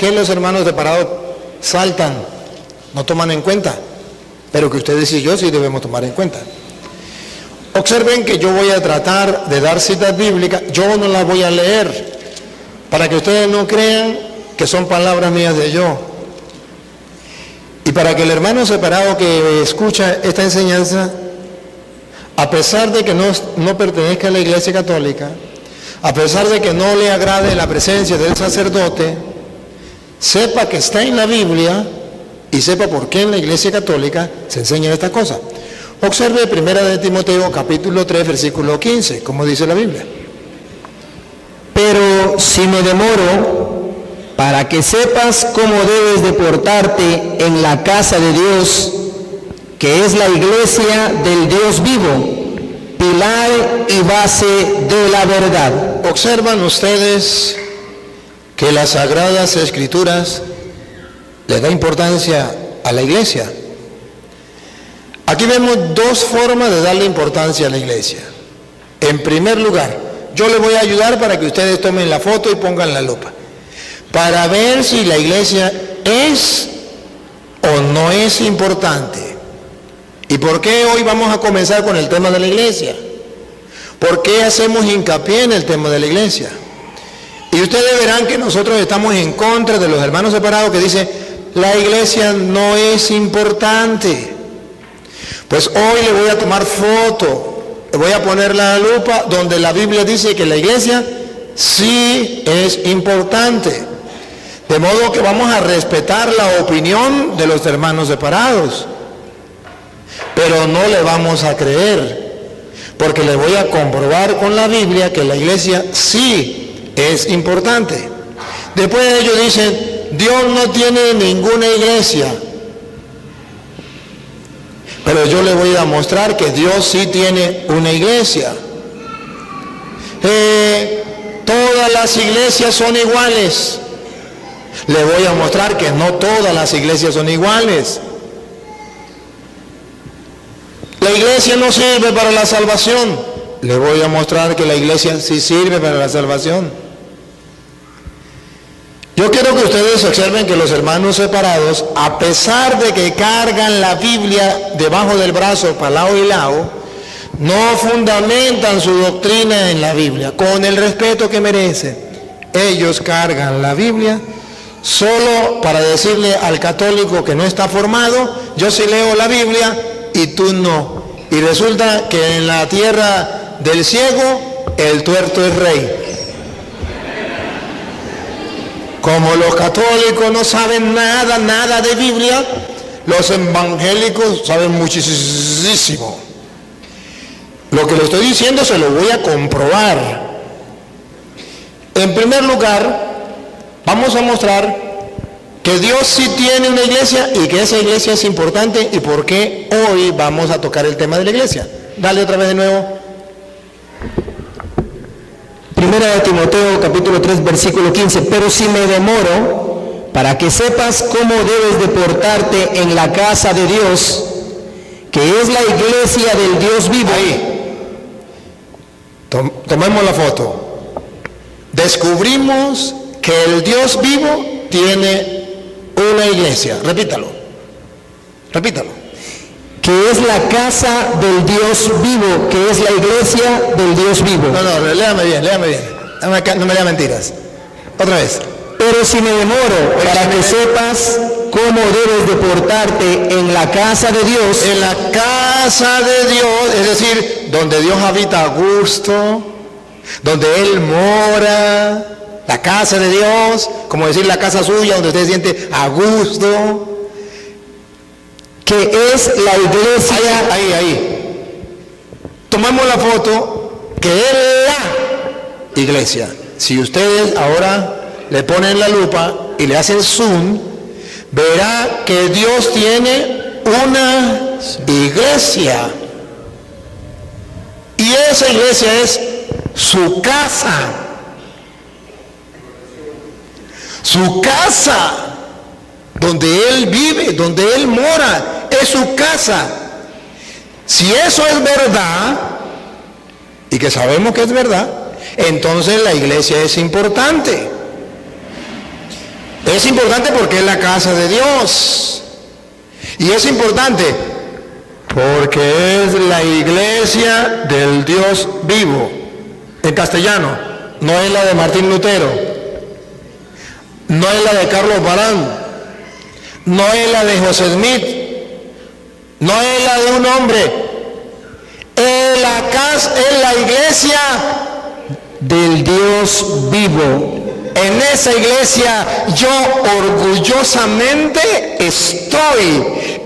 que los hermanos separados saltan, no toman en cuenta, pero que ustedes y yo sí debemos tomar en cuenta. Observen que yo voy a tratar de dar citas bíblicas, yo no las voy a leer, para que ustedes no crean que son palabras mías de yo. Y para que el hermano separado que escucha esta enseñanza, a pesar de que no pertenezca a la Iglesia Católica, a pesar de que no le agrade la presencia del sacerdote, sepa que está en la Biblia y sepa por qué en la Iglesia Católica se enseñan estas cosas. Observe 1 de Timoteo capítulo 3 versículo 15, como dice la Biblia. Pero si me demoro, para que sepas cómo debes de portarte en la casa de Dios, que es la iglesia del Dios vivo, pilar y base de la verdad. Observan ustedes que las Sagradas Escrituras le da importancia a la iglesia. Aquí vemos dos formas de darle importancia a la iglesia. En primer lugar, yo les voy a ayudar para que ustedes tomen la foto y pongan la lupa, para ver si la iglesia es o no es importante. ¿Y por qué hoy vamos a comenzar con el tema de la iglesia? ¿Por qué hacemos hincapié en el tema de la iglesia? Y ustedes verán que nosotros estamos en contra de los hermanos separados que dicen, la iglesia no es importante. Pues hoy le voy a tomar foto, le voy a poner la lupa donde la Biblia dice que la iglesia sí es importante. De modo que vamos a respetar la opinión de los hermanos separados, pero no le vamos a creer, porque le voy a comprobar con la Biblia que la iglesia sí es importante. Después ellos dicen, Dios no tiene ninguna iglesia. Pero yo le voy a mostrar que Dios sí tiene una iglesia. Todas las iglesias son iguales. Le voy a mostrar que no todas las iglesias son iguales. La iglesia no sirve para la salvación. Le voy a mostrar que la iglesia sí sirve para la salvación. Yo quiero que ustedes observen que los hermanos separados, a pesar de que cargan la Biblia debajo del brazo para lado y lado, no fundamentan su doctrina en la Biblia, con el respeto que merecen. Ellos cargan la Biblia solo para decirle al católico que no está formado, yo sí leo la Biblia y tú no. Y resulta que en la tierra del ciego, el tuerto es rey. Como los católicos no saben nada de Biblia, los evangélicos saben muchísimo. Lo que le estoy diciendo se lo voy a comprobar. En primer lugar, vamos a mostrar que Dios sí tiene una iglesia y que esa iglesia es importante y por qué hoy vamos a tocar el tema de la iglesia. Dale otra vez de nuevo. Primera de Timoteo capítulo 3 versículo 15, pero si me demoro, para que sepas cómo debes de portarte en la casa de Dios, que es la iglesia del Dios vivo. Ahí, tomemos la foto. Descubrimos que el Dios vivo tiene una iglesia. Repítalo. Que es la casa del Dios vivo, que es la iglesia del Dios vivo. No, léame bien. No me digas mentiras. Otra vez. Pero si me demoro, para que sepas cómo debes de portarte en la casa de Dios. En la casa de Dios, es decir, donde Dios habita a gusto, donde Él mora, la casa de Dios, como decir la casa suya, donde usted se siente a gusto. Que es la iglesia. Ahí. Tomamos la foto, que es la iglesia. Si ustedes ahora le ponen la lupa y le hacen zoom, verá que Dios tiene una iglesia. Y esa iglesia es su casa. Su casa, donde Él vive, donde Él mora. Es su casa. Si eso es verdad, y que sabemos que es verdad, entonces la iglesia es importante. Es importante porque es la casa de Dios. Y es importante porque es la iglesia del Dios vivo. En castellano, no es la de Martín Lutero, no es la de Carlos Barán, no es la de José Smith, no es la de un hombre, es la casa, es la iglesia del Dios vivo. En esa iglesia yo orgullosamente estoy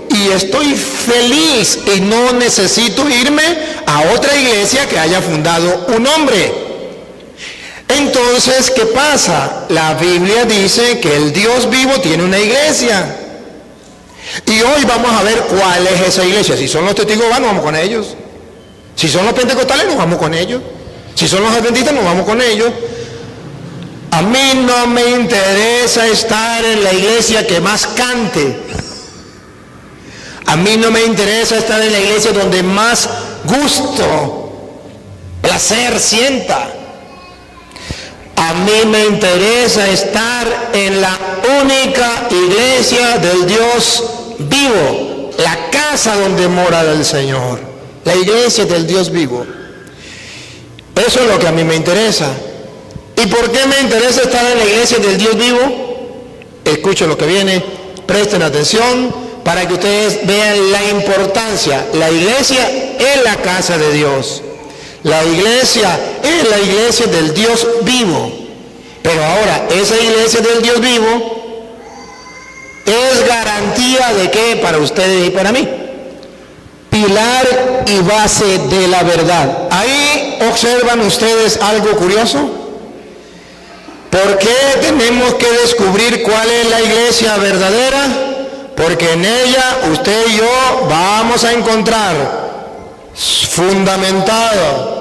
y estoy feliz y no necesito irme a otra iglesia que haya fundado un hombre. Entonces, ¿qué pasa? La Biblia dice que el Dios vivo tiene una iglesia. Y hoy vamos a ver cuál es esa iglesia. Si son los testigos de Jehová, nos vamos con ellos. Si son los pentecostales, nos vamos con ellos. Si son los adventistas, nos vamos con ellos. A mí no me interesa estar en la iglesia que más cante. A mí no me interesa estar en la iglesia donde más gusto, placer sienta. A mí me interesa estar en la única iglesia del Dios vivo, la casa donde mora el Señor, la iglesia del Dios vivo. Eso es lo que a mí me interesa. ¿Y por qué me interesa estar en la iglesia del Dios vivo? Escuchen lo que viene, presten atención para que ustedes vean la importancia. La iglesia es la casa de Dios. La iglesia es la iglesia del Dios vivo. Pero ahora, esa iglesia del Dios vivo es garantía de qué para ustedes y para mí. Pilar y base de la verdad. Ahí observan ustedes algo curioso. ¿Por qué tenemos que descubrir cuál es la iglesia verdadera? Porque en ella usted y yo vamos a encontrar fundamentado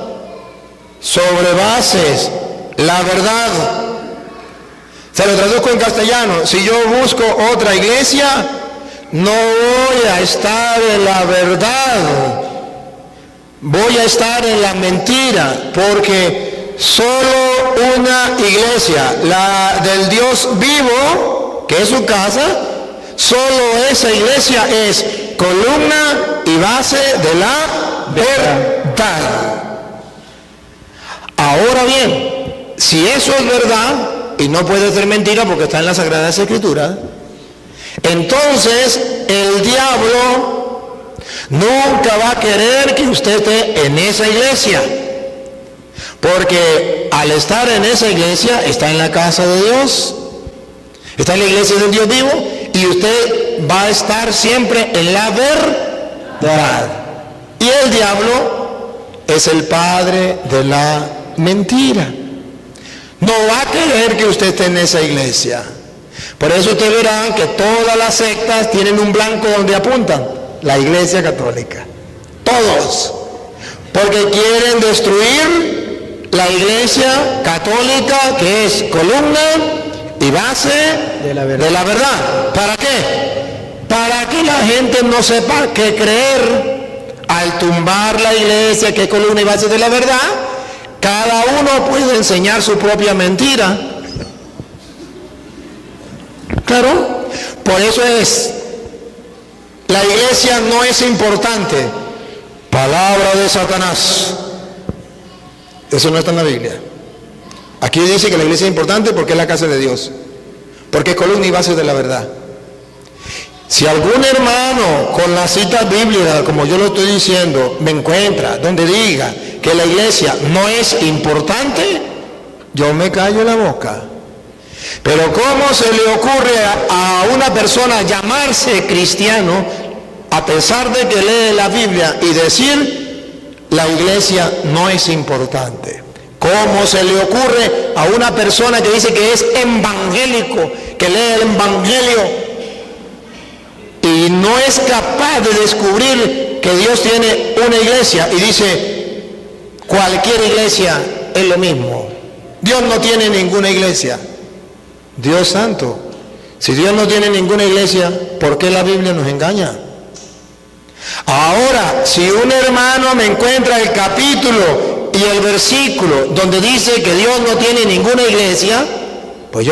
sobre bases la verdad. Se lo traduzco en castellano. Si yo busco otra iglesia, no voy a estar en la verdad, voy a estar en la mentira, porque solo una iglesia, la del Dios vivo, que es su casa, solo esa iglesia es columna y base de la verdad. Ahora bien, si eso es verdad, y no puede ser mentira porque está en las Sagradas Escrituras, entonces el diablo nunca va a querer que usted esté en esa iglesia, porque al estar en esa iglesia está en la casa de Dios, está en la iglesia del Dios vivo, y usted va a estar siempre en la verdad. Y el diablo es el padre de la mentira. No va a querer que usted esté en esa iglesia. Por eso ustedes verán que todas las sectas tienen un blanco donde apuntan: la iglesia católica. Todos. Porque quieren destruir la iglesia católica, que es columna y base de la verdad. ¿Para qué? Para que la gente no sepa qué creer. Al tumbar la iglesia, que es columna y base de la verdad, cada uno puede enseñar su propia mentira. Claro, por eso es, la iglesia no es importante. Palabra de Satanás. Eso no está en la Biblia. Aquí dice que la iglesia es importante porque es la casa de Dios, porque es columna y base de la verdad. Si algún hermano con la cita bíblica, como yo lo estoy diciendo, me encuentra donde diga que la iglesia no es importante, yo me callo la boca. Pero ¿cómo se le ocurre a una persona llamarse cristiano a pesar de que lee la Biblia y decir la iglesia no es importante? ¿Cómo se le ocurre a una persona que dice que es evangélico, que lee el evangelio y no es capaz de descubrir que Dios tiene una iglesia y dice cualquier iglesia es lo mismo? Dios no tiene ninguna iglesia. Dios santo, si Dios no tiene ninguna iglesia, ¿por qué la Biblia nos engaña? Ahora, si un hermano me encuentra el capítulo y el versículo donde dice que Dios no tiene ninguna iglesia,